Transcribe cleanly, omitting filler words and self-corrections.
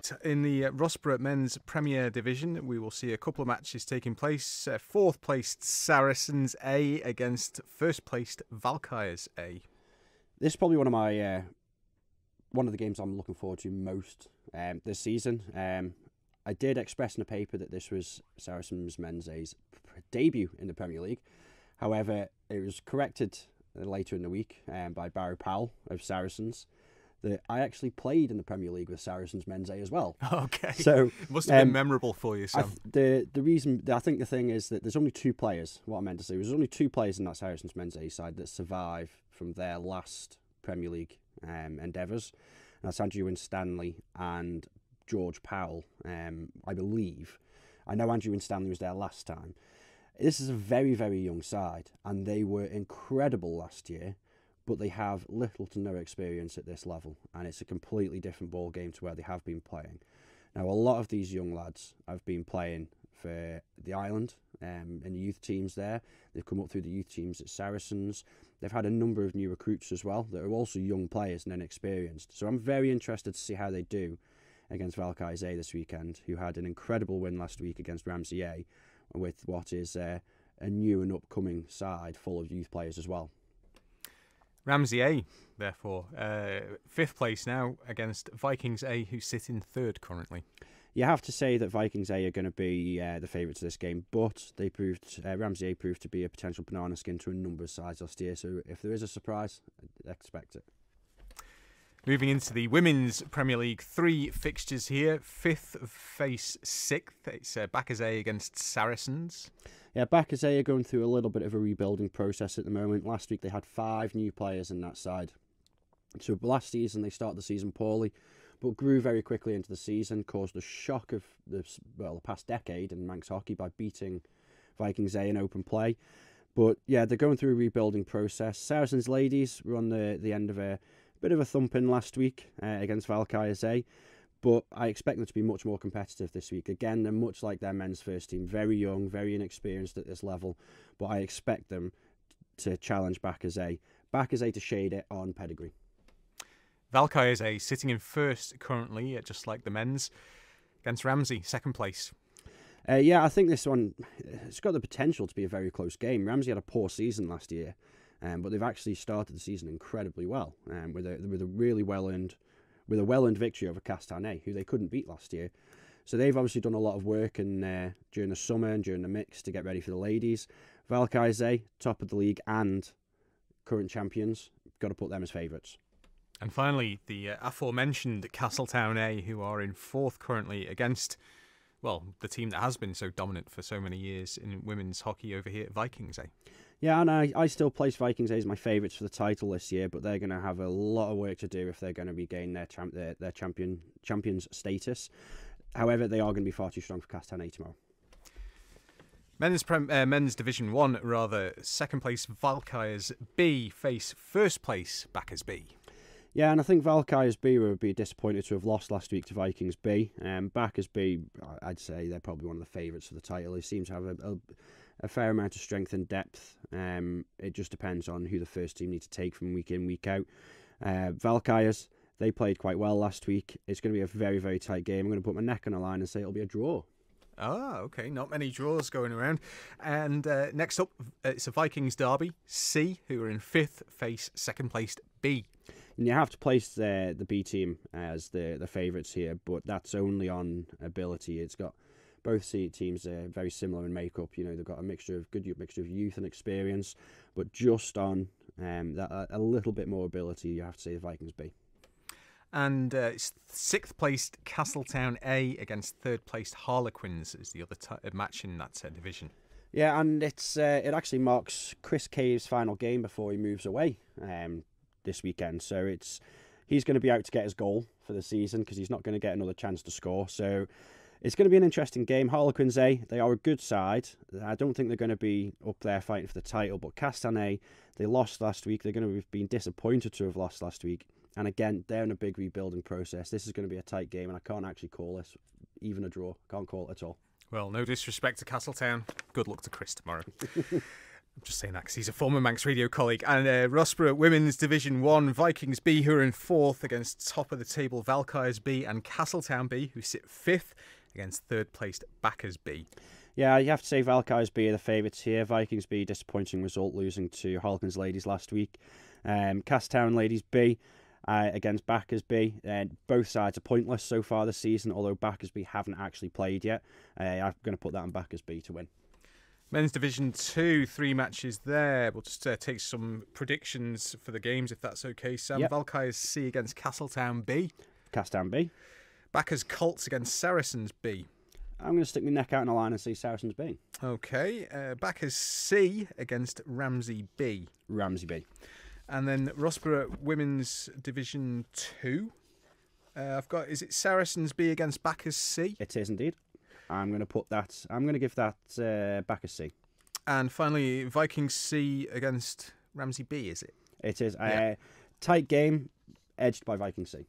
tonight in the Rossborough Men's Premier Division, we will see a couple of matches taking place. Fourth placed Saracens A against first placed Valkyries A. This is probably one of the games I'm looking forward to most this season. I did express in the paper that this was Saracens Men's A's debut in the Premier League. However, it was corrected later in the week by Barry Powell of Saracens that I actually played in the Premier League with Saracens Men's A as well. Okay. So it must have been memorable for you, Sam. The thing is that there's only two players, what I meant to say, there's only two players in that Saracens Men's A side that survive from their last Premier League endeavours. And that's Andrew Winstanley and George Powell, I believe. I know Andrew Winstanley was there last time. This is a very, very young side, and they were incredible last year, but they have little to no experience at this level, and it's a completely different ball game to where they have been playing. Now, a lot of these young lads have been playing for the island in the youth teams there. They've come up through the youth teams at Saracens. They've had a number of new recruits as well that are also young players and inexperienced. So I'm very interested to see how they do against Valkyries A this weekend, who had an incredible win last week against Ramsey A, with what is a new and upcoming side full of youth players as well. Ramsey A, therefore, fifth place now against Vikings A, who sit in third currently. You have to say that Vikings A are going to be the favourites of this game, but they Ramsey A proved to be a potential banana skin to a number of sides last year, so if there is a surprise, I'd expect it. Moving into the Women's Premier League, 3 fixtures here. Fifth face sixth. It's Backers A against Saracens. Yeah, Backers A are going through a little bit of a rebuilding process at the moment. Last week they had 5 new players in that side. So last season they started the season poorly, but grew very quickly into the season, caused the shock of the past decade in Manx hockey by beating Vikings A in open play. But yeah, they're going through a rebuilding process. Saracens ladies were on the end of a bit of a thumping last week against Valkyries A, but I expect them to be much more competitive this week. Again, they're much like their men's first team, very young, very inexperienced at this level, but I expect them to challenge Backers A. Backers A to shade it on pedigree. Valkyries A sitting in first currently, just like the men's, against Ramsey, second place. Yeah, I think this one, it's got the potential to be a very close game. Ramsey had a poor season last year, but they've actually started the season incredibly well, with a really well-earned victory over Castan A, who they couldn't beat last year. So they've obviously done a lot of work during the summer and during the mix to get ready for the ladies. Valkyries A, top of the league and current champions, got to put them as favourites. And finally, the aforementioned Castletown A, who are in fourth currently against, well, the team that has been so dominant for so many years in women's hockey over here, Vikings A. Yeah, and I still place Vikings A as my favourites for the title this year, but they're going to have a lot of work to do if they're going to regain their champions status. However, they are going to be far too strong for Castan A tomorrow. Men's Division 1, rather, second place Valkyries B face first place Backers B. Yeah, and I think Valkyries B would be disappointed to have lost last week to Vikings B. Backers B, I'd say they're probably one of the favourites for the title. They seem to have a fair amount of strength and depth. It just depends on who the first team need to take from week in, week out. Valkyries, they played quite well last week. It's going to be a very, very tight game. I'm going to put my neck on the line and say it'll be a draw. Ah, okay. Not many draws going around. And next up, it's a Vikings derby. C, who are in fifth, face second placed B. And you have to place the B team as the favourites here, but that's only on ability. It's got both teams are very similar in makeup. You know, they've got a mixture of youth and experience, but just on a little bit more ability, you have to say the Vikings B. And it's sixth placed Castletown A against third placed Harlequins is the other match in that division. Yeah, and it actually marks Chris Cave's final game before he moves away this weekend. So he's going to be out to get his goal for the season because he's not going to get another chance to score. So it's going to be an interesting game. Harlequins A, they are a good side. I don't think they're going to be up there fighting for the title, but Castan A, they lost last week. They're going to have been disappointed to have lost last week. And again, they're in a big rebuilding process. This is going to be a tight game, and I can't actually call this even a draw. Can't call it at all. Well, no disrespect to Castletown. Good luck to Chris tomorrow. I'm just saying that because he's a former Manx Radio colleague. And Rossborough Women's Division 1, Vikings B, who are in 4th against top of the table Valkyries B, and Castletown B, who sit 5th against 3rd placed Backers B. Yeah, you have to say Valkyries B are the favourites here. Vikings B, disappointing result, losing to Harlequins Ladies last week. Castletown Ladies B against Backers B. Both sides are pointless so far this season, although Backers B haven't actually played yet. I'm going to put that on Backers B to win. Men's Division 2, 3 matches there. We'll just take some predictions for the games, if that's okay, Sam. Yep. Valkyries C against Castletown B. Castletown B. Backers Colts against Saracens B. I'm going to stick my neck out in a line and see Saracens B. Okay. Backers C against Ramsey B. Ramsey B. And then Rossborough Women's Division 2. I've got, is it Saracens B against Backers C? It is indeed. I'm going to give that Backers C. And finally, Vikings C against Ramsey B, is it? It is. Yeah. Tight game, edged by Viking C.